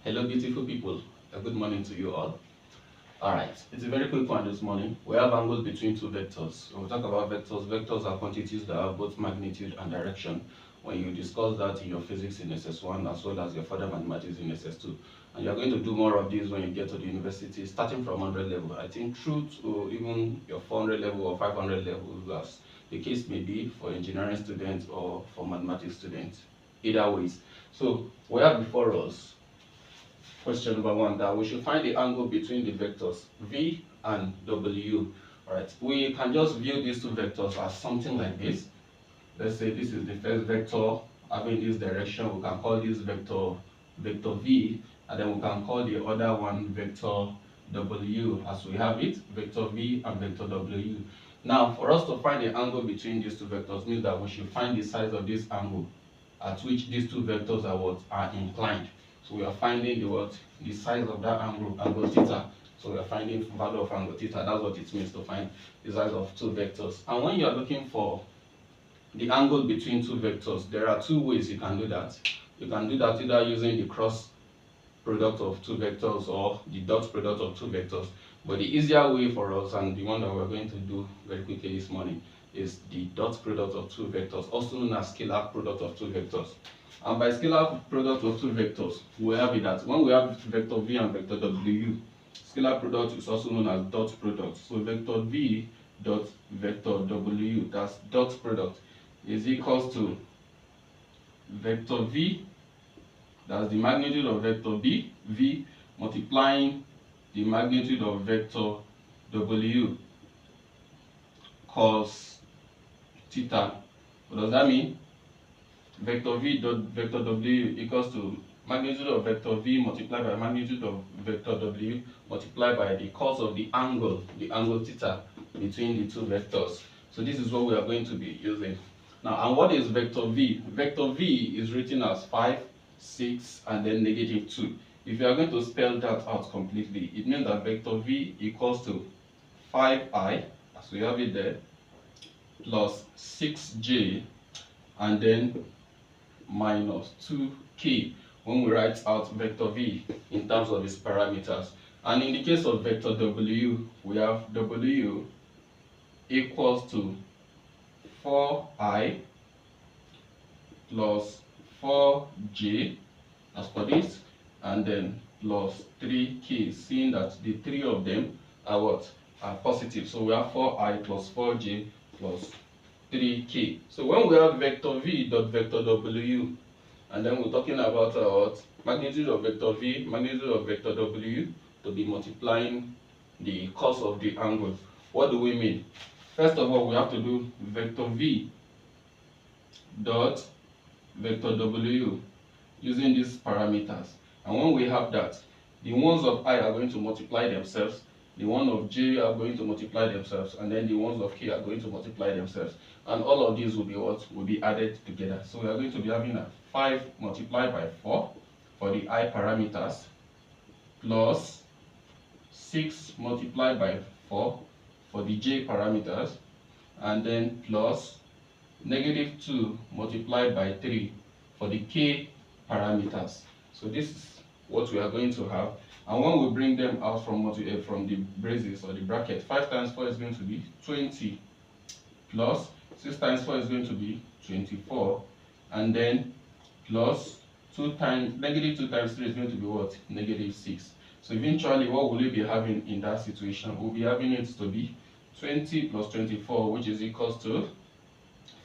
Hello beautiful people, a good morning to you all. Alright, it's a very quick one this morning. We have angles between two vectors. When we talk about vectors, vectors are quantities that have both magnitude and direction. When you discuss that in your physics in SS1 as well as your further mathematics in SS2. And you're going to do more of these when you get to the university, starting from 100 level. I think through to even your 400 level or 500 level, as the case may be for engineering students or for mathematics students. Either ways. So we have before us question number one, that we should find the angle between the vectors v and w. Alright, we can just view these two vectors as something like this. Let's say this is the first vector having this direction. We can call this vector v, and then we can call the other one vector w, as we have it, vector v and vector w. Now, for us to find the angle between these two vectors means that we should find the size of this angle at which these two vectors are inclined. So we are finding the size of that angle theta. So we are finding value of angle theta. That's what it means to find the size of two vectors. And when you are looking for the angle between two vectors, there are two ways you can do that. You can do that either using the cross product of two vectors or the dot product of two vectors. But the easier way for us, and the one that we're going to do very quickly this morning, is the dot product of two vectors, also known as scalar product of two vectors. And by scalar product of two vectors, we have it that when we have vector v and vector w, scalar product is also known as dot product. So vector v dot vector w, that's dot product, is equals to vector v, that's the magnitude of vector v, multiplying the magnitude of vector w cos theta. What does that mean? Vector v dot vector w equals to magnitude of vector v multiplied by magnitude of vector w multiplied by the cos of the angle theta between the two vectors. So this is what we are going to be using. Now, and what is vector v? Vector v is written as 5, 6, and then negative 2. If you are going to spell that out completely, it means that vector v equals to 5i, as we have it there, plus 6j, and then minus 2k when we write out vector v in terms of its parameters. And in the case of vector w, we have w equals to 4i plus 4j, as for this, and then plus 3k, seeing that the three of them are positive. So we have 4i plus 4j plus 3k. So when we have vector v dot vector w, and then we're talking about magnitude of vector v, magnitude of vector w, to be multiplying the cos of the angle. What do we mean? First of all, we have to do vector v dot vector w using these parameters. And when we have that, the ones of I are going to multiply themselves, the one of j are going to multiply themselves, and then the ones of k are going to multiply themselves. And all of these will be will be added together. So we are going to be having a 5 multiplied by 4 for the I parameters, plus 6 multiplied by 4 for the j parameters, and then plus negative 2 multiplied by 3 for the k parameters. So this is what we are going to have. And when we bring them out from the braces or the bracket, 5 times 4 is going to be 20, plus 6 times 4 is going to be 24, and then plus negative 2 times 3 is going to be what? Negative 6. So eventually, what will we be having in that situation? We'll be having it to be 20 plus 24, which is equals to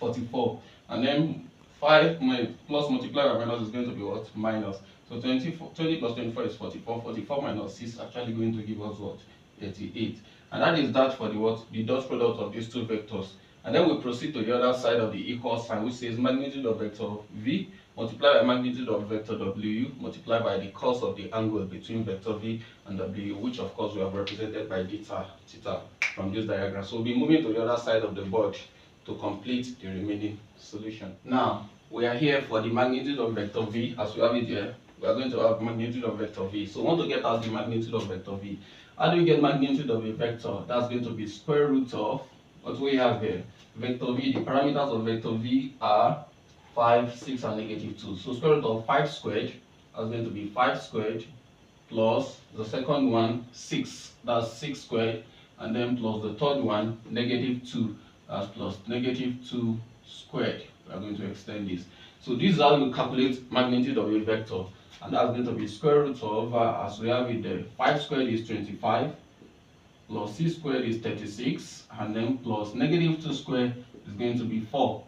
44. And then 5 plus multiplied by minus is going to be what? Minus. So 20 plus 24 is 44. 44 minus 6 is actually going to give us what? 38. And that is that for the dot product of these two vectors. And then we proceed to the other side of the equal sign, which says magnitude of vector v multiplied by magnitude of vector w multiplied by the cos of the angle between vector v and w, which of course we have represented by theta from this diagram. So we'll be moving to the other side of the board to complete the remaining solution. Now, we are here for the magnitude of vector v, as we have it here. We are going to have magnitude of vector v. So we want to get out the magnitude of vector v. How do you get magnitude of a vector? That's going to be square root of what we have here. Vector v, the parameters of vector v are 5, 6, and negative 2. So square root of 5 squared that's going to be 5 squared, plus the second one 6, that's 6 squared, and then plus the third one -2, that's plus -2 squared. We are going to extend this. So this is how you calculate magnitude of a vector, and that's going to be square root of, as we have it there, 5 squared is 25, plus 6 squared is 36, and then plus -2 squared is going to be 4.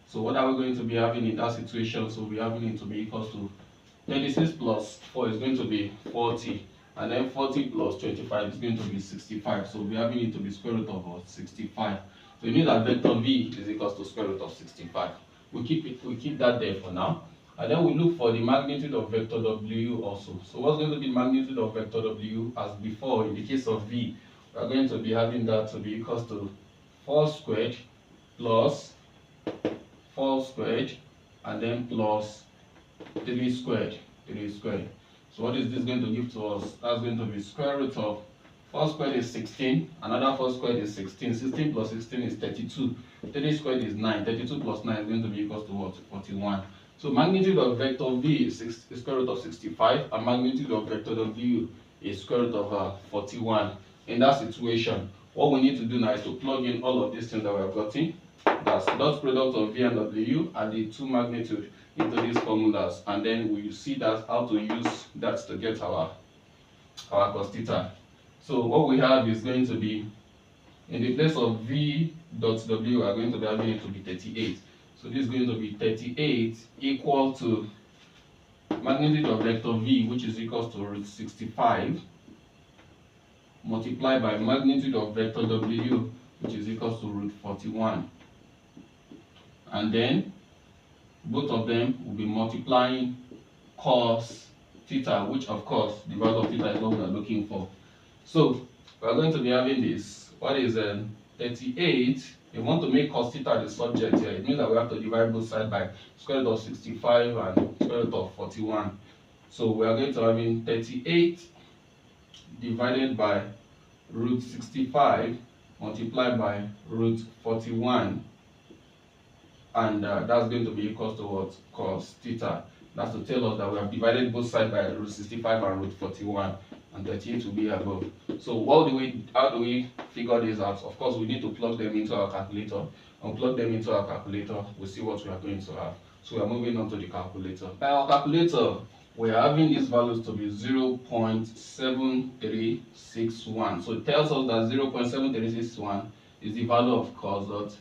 So what are we going to be having in that situation? So we're having it to be equals to 36 plus 4 is going to be 40, and then 40 plus 25 is going to be 65. So we're having it to be square root of 65. So it means that vector v is equals to square root of 65. We keep that there for now, and then we look for the magnitude of vector w also. So what's going to be magnitude of vector w? As before, in the case of v, we are going to be having that to be equals to 4 squared plus 4 squared, and then plus 3 squared. So what is this going to give to us? That's going to be square root of 4 squared is 16, another 4 squared is 16, 16 plus 16 is 32, 3 squared is 9, 32 plus 9 is going to be equals to what? 41. So magnitude of vector v is square root of 65, and magnitude of vector w is square root of 41. In that situation, what we need to do now is to plug in all of these things that we have gotten. That's dot product of v and w and the two magnitude into these formulas, and then we see that how to use that to get our cos theta. So what we have is going to be, in the place of v dot w, we are going to be having it to be 38. So this is going to be 38 equal to magnitude of vector v, which is equals to root 65, multiplied by magnitude of vector w, which is equals to root 41. And then both of them will be multiplying cos theta, which of course the value of theta is what we are looking for. So we are going to be having this. What is 38? You want to make cos theta the subject here. It means that we have to divide both sides by square root of 65 and square root of 41. So we are going to having 38 divided by root 65 multiplied by root 41. And that's going to be equals to what? Cos theta. That's to tell us that we have divided both sides by root 65 and root 41, and 38 will be above. So how do we figure this out? Of course, we need to plug them into our calculator. And plug them into our calculator, we'll see what we are going to have. So we are moving on to the calculator. By our calculator, we are having these values to be 0.7361. So it tells us that 0.7361 is the value of cos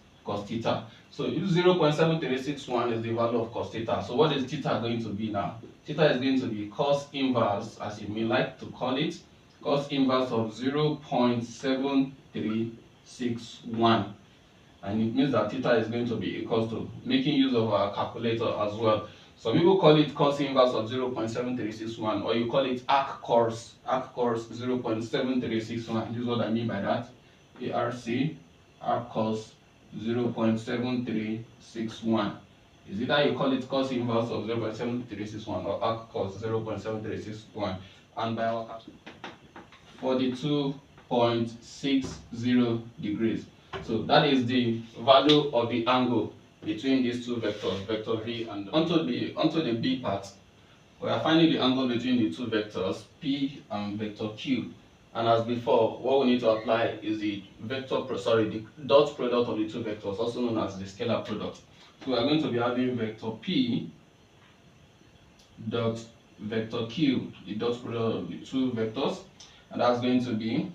theta. So if 0.7361 is the value of cos theta, so what is theta going to be now? Theta is going to be cos inverse, as you may like to call it, cos inverse of 0.7361. And it means that theta is going to be equal to, making use of our calculator as well. Some people call it cos inverse of 0.7361, or you call it arc cos 0.7361. This is what I mean by that. Arc cos 0.7361. Is either you call it cos inverse of 0.7361 or arc cos 0.7361. And by our 42.60 degrees. So that is the value of the angle between these two vectors, vector v and onto the b part. We are finding the angle between the two vectors p and vector q. And as before, what we need to apply is the the dot product of the two vectors, also known as the scalar product. So we are going to be having vector p dot vector q, the dot product of the two vectors, and that's going to be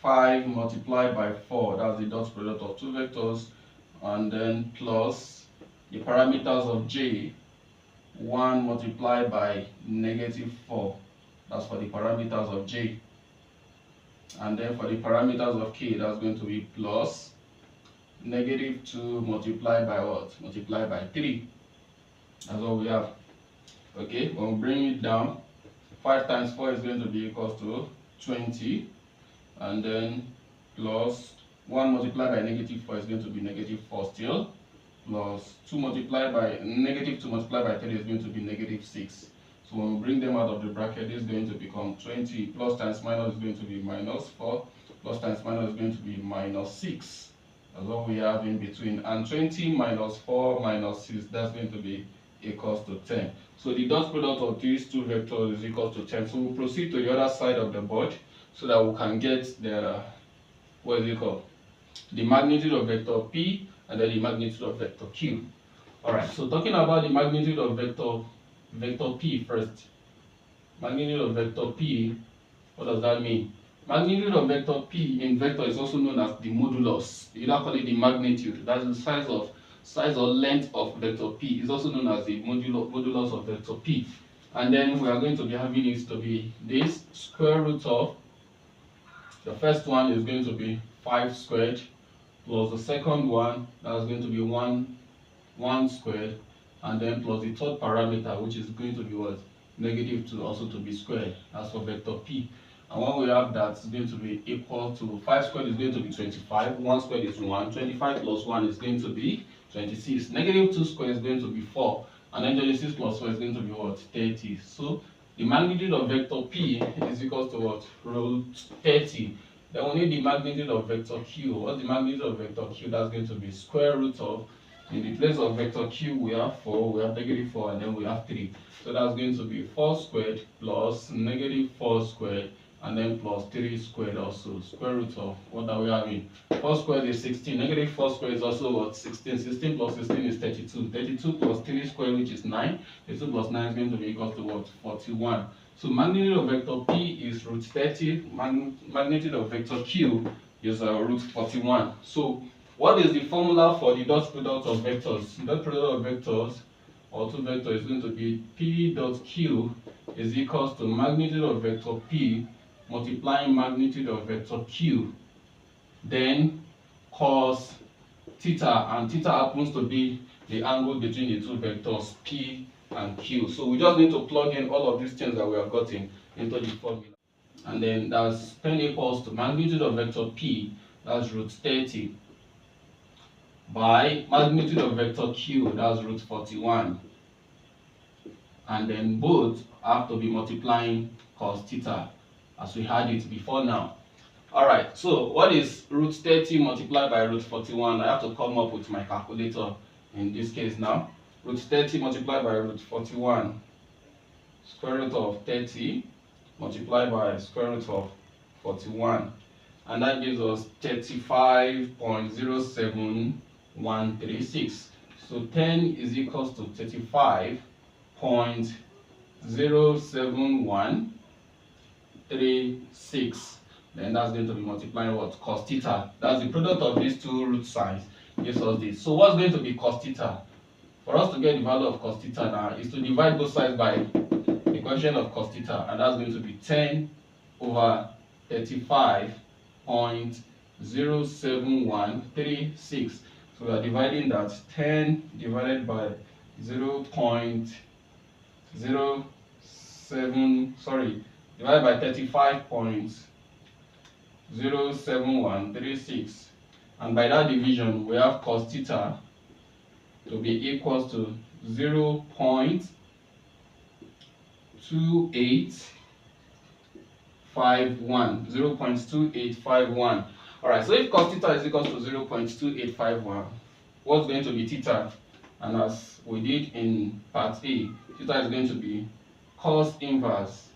5 multiplied by 4, that's the dot product of two vectors, and then plus the parameters of j, 1 multiplied by -4, that's for the parameters of j. And then for the parameters of k, that's going to be plus -2 multiplied by what? Multiplied by 3. That's what we have. Okay, when we bring it down, 5 times 4 is going to be equals to 20. And then plus 1 multiplied by -4 is going to be -4 still. Plus 2 multiplied by -2 multiplied by 3 is going to be -6. So when we bring them out of the bracket, this is going to become 20. Plus times minus is going to be -4. Plus times minus is going to be -6. That's what we have in between. And 20 minus 4 minus 6, that's going to be equals to 10. So the dot product of these two vectors is equal to 10. So we'll proceed to the other side of the board so that we can get the, what is it called? The magnitude of vector P and then the magnitude of vector Q. Alright, so talking about the magnitude of vector P first. Magnitude of vector P, what does that mean? Magnitude of vector P in vector is also known as the modulus. You don't call it the magnitude. That's the size or length of vector P. It's also known as the modulus of vector P. And then we are going to be having it to be this square root of, the first one is going to be 5 squared plus the second one, that's going to be 1 squared, and then plus the third parameter, which is going to be what? -2, also to be squared, as for vector P. And when we have that, it's going to be equal to 5 squared is going to be 25, 1 squared is 1, 25 plus 1 is going to be 26, -2 squared is going to be 4, and then 26 plus 4 is going to be what? 30. So the magnitude of vector P is equal to what? Root 30. Then we need the magnitude of vector Q. What's the magnitude of vector Q? That's going to be square root of, in the place of vector Q, we have 4, we have -4, and then we have 3. So that's going to be 4 squared plus -4 squared, and then plus 3 squared also. Square root of, what are we having? 4 squared is 16. -4 squared is also what? 16. 16 plus 16 is 32. 32 plus 3 squared, which is 9. 32 plus 9 is going to be equal to what? 41. So magnitude of vector P is root 30. Magnitude of vector Q is root 41. So what is the formula for the dot product of vectors? The dot product of vectors, or two vectors, is going to be P dot Q is equals to magnitude of vector P multiplying magnitude of vector Q, then cos theta, and theta happens to be the angle between the two vectors P and Q. So we just need to plug in all of these things that we have gotten into the formula. And then that's 10 equals to magnitude of vector P, that's root 30, by magnitude of vector Q, that's root 41. And then both have to be multiplying cos theta, as we had it before now. Alright, so what is root 30 multiplied by root 41? I have to come up with my calculator in this case now. Root 30 multiplied by root 41, square root of 30 multiplied by square root of 41. And that gives us 35.07136. So 10 is equals to 35.07136. Then that's going to be multiplying what? Cos theta. That's the product of these two root signs gives us this. So what's going to be cos theta? For us to get the value of cos theta now is to divide both sides by the quotient of cos theta, and that's going to be 10 over 35.07136. So we are dividing that 10 divided by divided by 35.07136, and by that division we have cos theta to be equals to 0.2851. Alright, so if cos theta is equals to 0.2851, what's going to be theta? And as we did in part A, theta is going to be cos inverse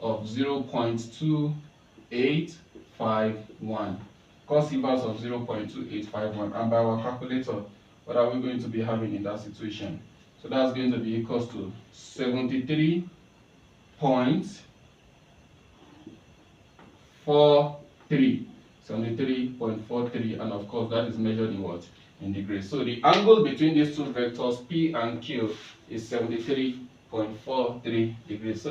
of 0.2851. Cos inverse of 0.2851. And by our calculator, what are we going to be having in that situation? So that's going to be equals to 73.43. 73.43, and of course that is measured in what? In degrees. So the angle between these two vectors P and Q is 73.43 degrees. So